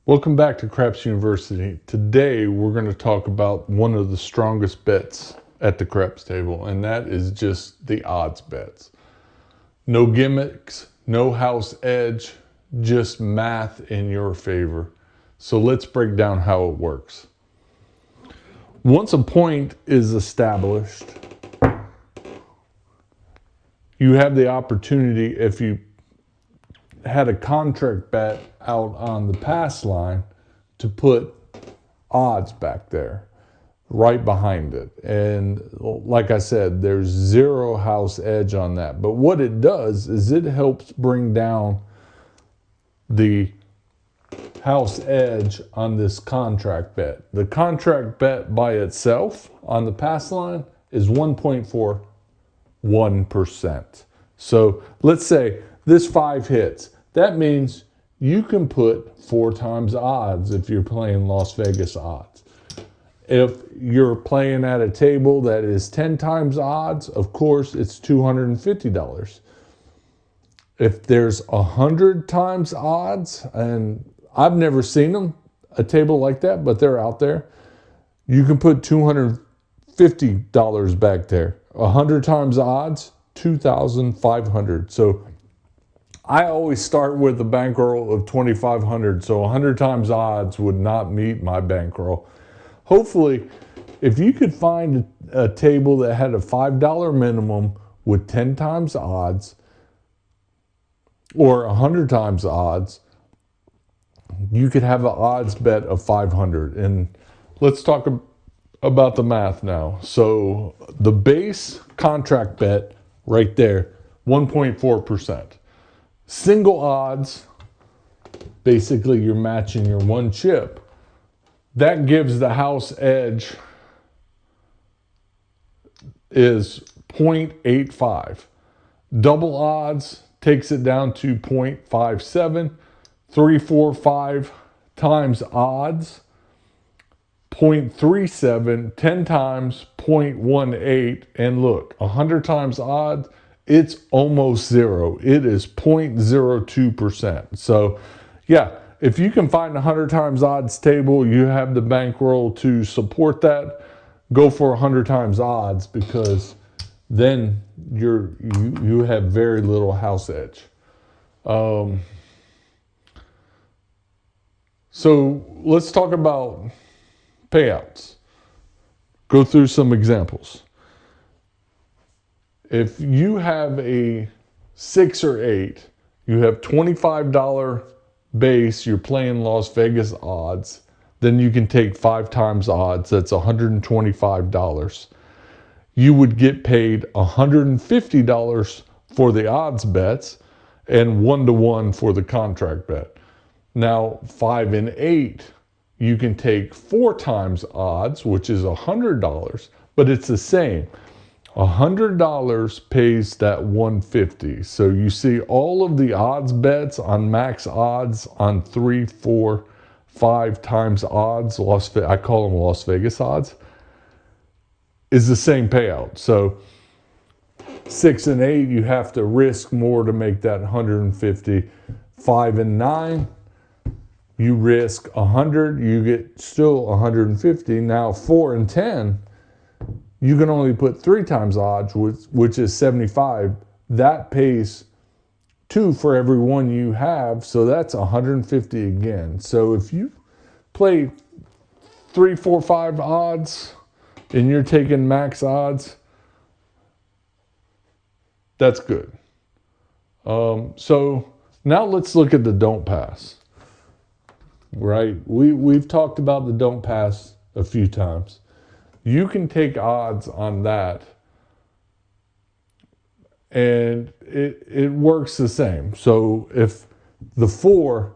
Welcome back to Craps University. Today we're going to talk about one of the strongest bets at the craps table, and that is just the odds bets. No gimmicks, no house edge, just math in your favor. So let's break down how it works. Once a point is established, you have the opportunity, if you had a contract bet out on the pass line, to put odds back there right behind it. And like I said, there's zero house edge on that. But what it does is it helps bring down the house edge on this contract bet. The contract bet by itself on the pass line is 1.41%. So let's say this 5 hits. That means you can put 4 times odds if you're playing Las Vegas odds. If you're playing at a table that is 10 times odds, of course, it's $250. If there's 100 times odds, and I've never seen them, a table like that, but they're out there, you can put $250 back there. 100 times odds, $2,500. So I always start with a bankroll of $2,500. So 100 times odds would not meet my bankroll. Hopefully, if you could find a table that had a $5 minimum with 10 times odds or 100 times odds, you could have an odds bet of 500. And let's talk about the math now. So the base contract bet right there, 1.4%. Single odds, basically you're matching your one chip. That gives the house edge is 0.85. Double odds takes it down to 0.57. 3, 4, 5 times odds, 0.37, 10 times 0.18, and look, 100 times odds, it's almost zero. It is 0.02%. So yeah, if you can find a 100 times odds table, you have the bankroll to support that, go for 100 times odds, because then you have very little house edge. So let's talk about payouts. Go through some examples. If you have a 6 or 8, you have $25 base, you're playing Las Vegas odds, then you can take 5 times odds, that's $125. You would get paid $150 for the odds bets and 1-to-1 for the contract bet. Now, 5 and 8, you can take 4 times odds, which is $100, but it's the same. $100 pays that $150. So you see all of the odds bets on max odds on 3, 4, 5 times odds, I call them Las Vegas odds, is the same payout. So 6 and 8, you have to risk more to make that 150. 5 and 9, you risk 100, you get still 150. Now 4 and 10, you can only put 3 times odds, which is 75. That pays 2 for every one you have, so that's 150 again. So if you play 3, 4, 5 odds and you're taking max odds, that's good. So now let's look at the don't pass. Right? We've talked about the don't pass a few times. You can take odds on that, and it works the same. So if the 4,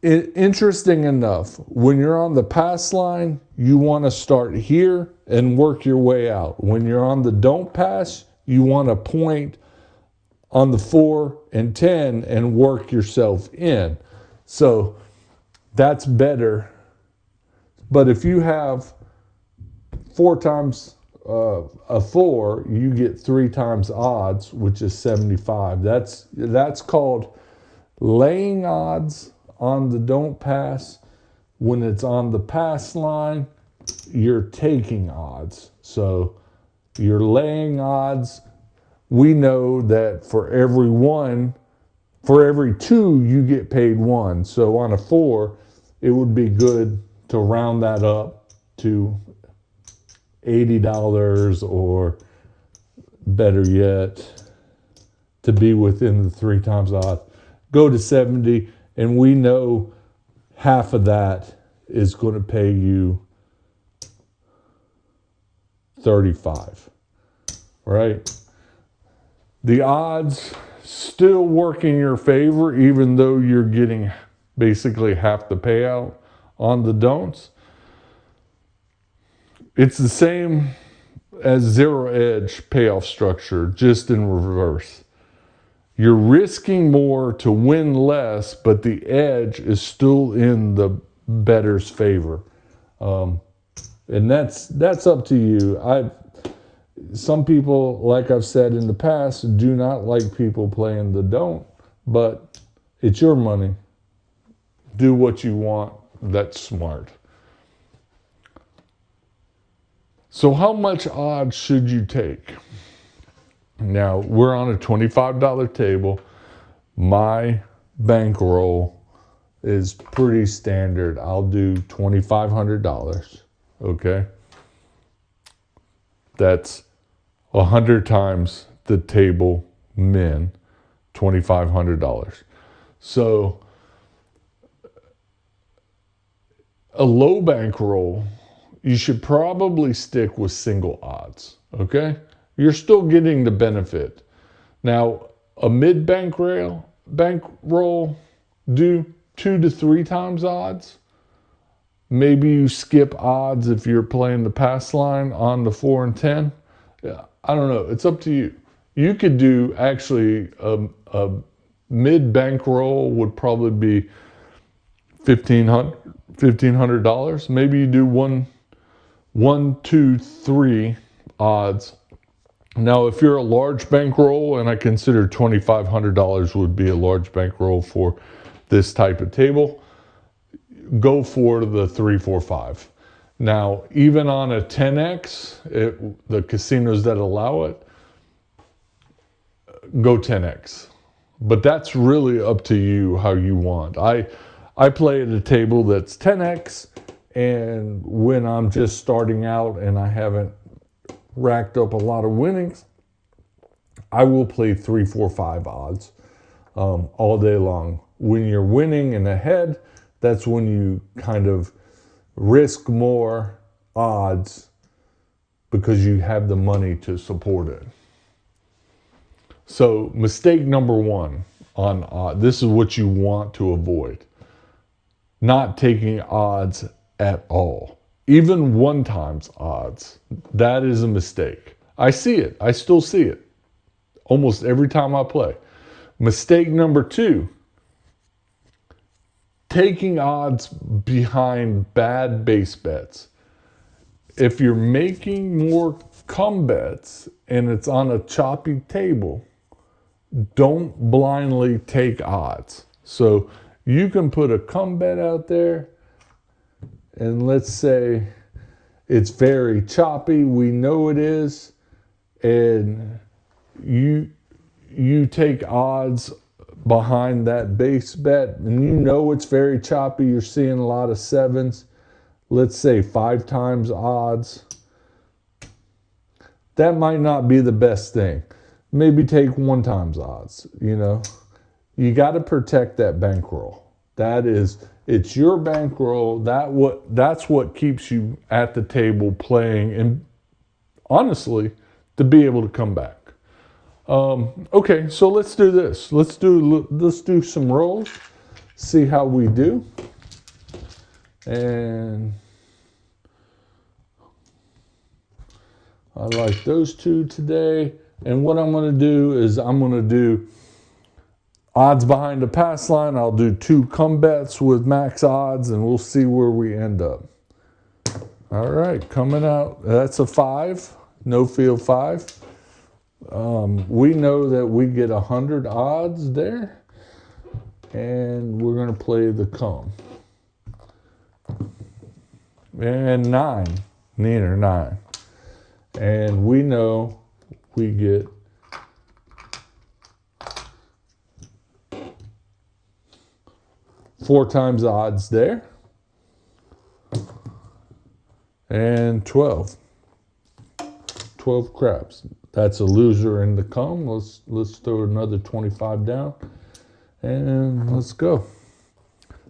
interesting enough, when you're on the pass line, you want to start here and work your way out. When you're on the don't pass, you want to point on the 4 and 10 and work yourself in. So that's better. But if you have 4 times a 4, you get 3 times odds, which is 75. That's called laying odds on the don't pass. When it's on the pass line, you're taking odds. So you're laying odds. We know that for every two, you get paid one. So on a 4, it would be good to round that up to $80, or better yet, to be within the 3 times odds. Go to 70, and we know half of that is going to pay you 35, right? The odds still work in your favor, even though you're getting basically half the payout on the don'ts. It's the same as zero edge payoff structure, just in reverse. You're risking more to win less, but the edge is still in the bettor's favor. And that's up to you. Some people, like I've said in the past, do not like people playing the don't, but it's your money. Do what you want. That's smart. So how much odds should you take? Now, we're on a $25 table. My bankroll is pretty standard. I'll do $2,500, okay? That's 100 times the table min, $2,500. So a low bankroll, you should probably stick with single odds, okay? You're still getting the benefit. Now, a mid bankroll, do 2 to 3 times odds. Maybe you skip odds if you're playing the pass line on the 4 and 10. I don't know. It's up to you. You could do actually a mid bankroll would probably be $1,500. Maybe you do 1, 2, 3 odds. Now, if you're a large bankroll, and I consider $2,500 would be a large bankroll for this type of table, go for the 3, 4, 5. Now, even on a 10x, the casinos that allow it, go 10x. But that's really up to you how you want. I play at a table that's 10x, and when I'm just starting out and I haven't racked up a lot of winnings, I will play 3, 4, 5 odds all day long. When you're winning and ahead, that's when you kind of risk more odds because you have the money to support it. So mistake number 1 on odds, this is what you want to avoid. Not taking odds at all. Even 1 times odds, that is a mistake. I see it. I still see it almost every time I play. Mistake number 2, taking odds behind bad base bets. If you're making more come bets and it's on a choppy table, don't blindly take odds. So you can put a come bet out there, and let's say it's very choppy, we know it is, and you take odds behind that base bet, and you know it's very choppy, you're seeing a lot of 7s, let's say 5 times odds. That might not be the best thing. Maybe take 1 times odds, you know. You got to protect that bankroll. It's your bankroll. That's what keeps you at the table playing, and honestly, to be able to come back. Okay, so let's do this. Let's do some rolls, see how we do. And I like those 2 today. And what I'm going to do is I'm going to do odds behind the pass line. I'll do 2 come bets with max odds, and we'll see where we end up. All right, coming out. That's a 5, no field 5. We know that we get 100 odds there. And we're going to play the come. And 9, neither 9. And we know we get four times the odds there. And 12. 12 craps. That's a loser in the come. Let's throw another 25 down. And let's go.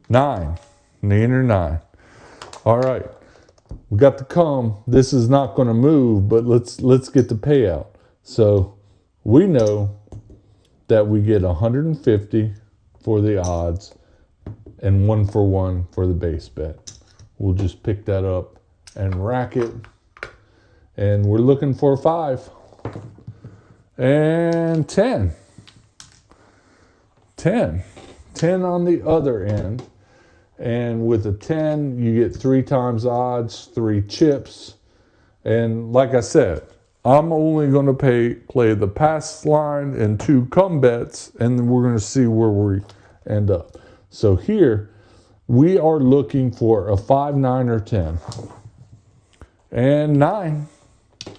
9. Neither 9. All right. We got the come. This is not going to move, but let's get the payout. So we know that we get 150 for the odds and 1 for 1 for the base bet. We'll just pick that up and rack it. And we're looking for a 5. And 10. 10. 10 on the other end. And with a 10, you get 3 times odds, 3 chips. And like I said, I'm only going to play the pass line and 2 come bets, and then we're going to see where we end up. So here, we are looking for a 5, 9, or 10. And 9.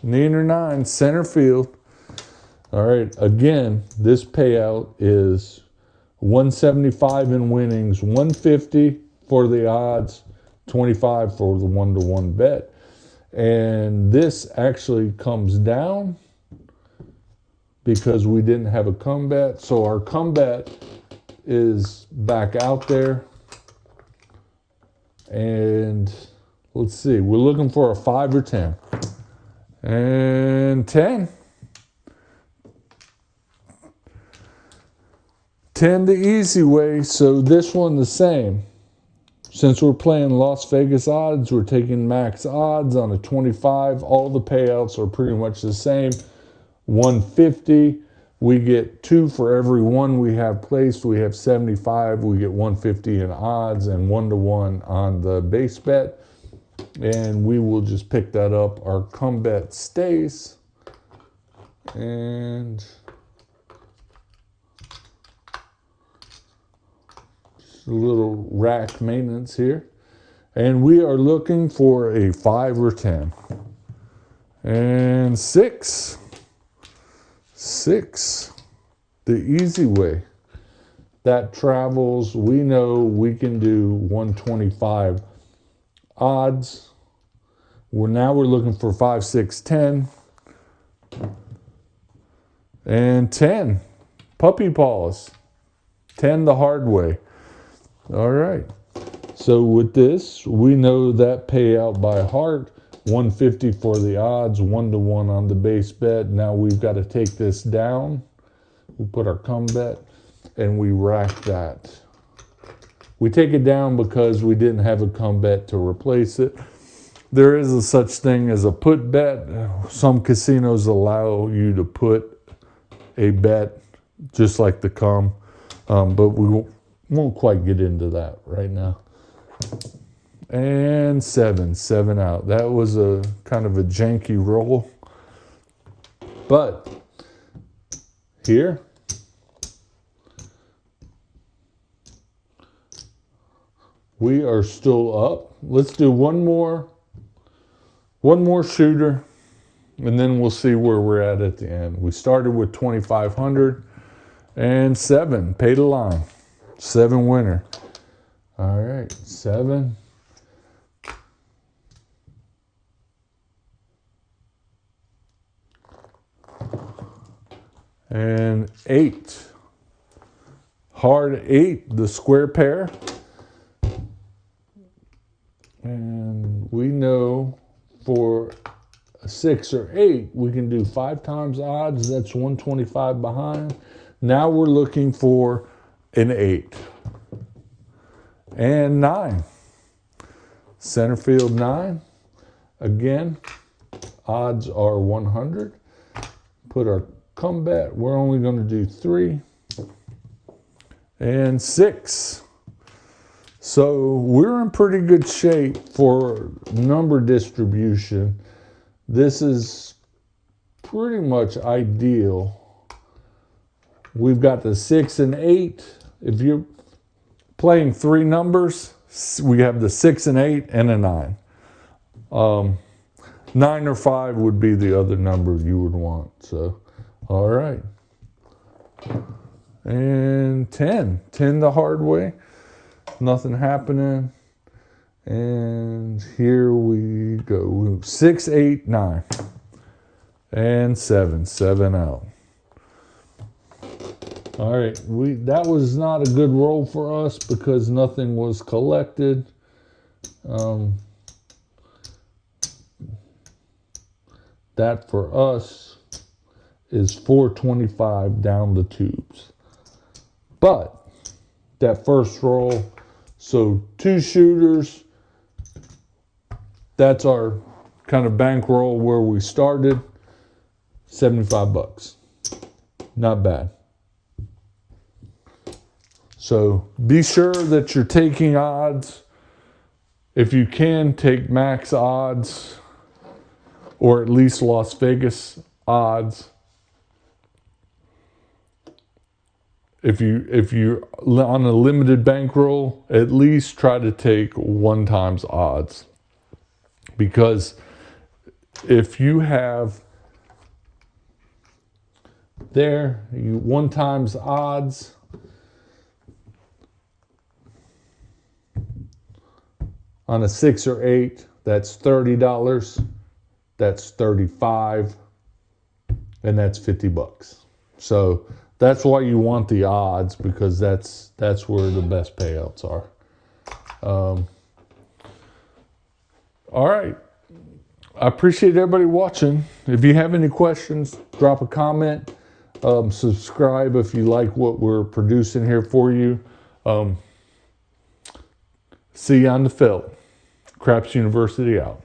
Neither 9. Center field. All right. Again, this payout is 175 in winnings, 150 for the odds, 25 for the 1-to-1 bet. And this actually comes down because we didn't have a come bet. So our come bet is back out there. And let's see, we're looking for a 5 or 10. And 10. 10 the easy way, so this one the same. Since we're playing Las Vegas odds, we're taking max odds on a 25. All the payouts are pretty much the same. 150, we get 2 for every 1 we have placed. We have 75, we get 150 in odds and 1-to-1 on the base bet. And we will just pick that up. Our come bet stays. And a little rack maintenance here. And we are looking for a 5 or 10. And 6. 6. The easy way. That travels. We know we can do 125 odds. Now we're looking for 5, 6, 10. And 10. Puppy paws. 10 the hard way. All right. So with this, we know that payout by heart. 150 for the odds, 1-to-1 on the base bet. Now we've got to take this down. We put our come bet and we rack that. We take it down because we didn't have a come bet to replace it. There is a such thing as a put bet. Some casinos allow you to put a bet just like the come, but we won't quite get into that right now. And 7 out. That was a kind of a janky roll. But here, we are still up. Let's do one more shooter, and then we'll see where we're at the end. We started with 2,500 and 7. Pay the line. 7 winner. All right, 7. And 8. Hard 8, the square pair. And we know for a 6 or 8, we can do 5 times odds. That's 125 behind. Now we're looking for an 8. And 9. Center field 9. Again, odds are 100. Put our come bet. We're only going to do 3. And 6. So we're in pretty good shape for number distribution. This is pretty much ideal. We've got the 6 and 8. If you're playing 3 numbers, we have the 6 and 8 and a 9. 9 or 5 would be the other number you would want. So, all right. And 10. 10 the hard way. Nothing happening. And here we go. 6, 8, 9. And 7. 7 out. All right. That was not a good roll for us because nothing was collected. That for us is 425 down the tubes. But that first roll, so 2 shooters, that's our kind of bankroll where we started, 75 bucks. Not bad. So be sure that you're taking odds. If you can, take max odds or at least Las Vegas odds. If you're on a limited bankroll, at least try to take 1 times odds. Because if you have there, 1 times odds, on a 6 or 8, that's $30. That's 35, and that's 50 bucks. So that's why you want the odds, because that's where the best payouts are. All right. I appreciate everybody watching. If you have any questions, drop a comment. Subscribe if you like what we're producing here for you. See you on the field. Craps University out.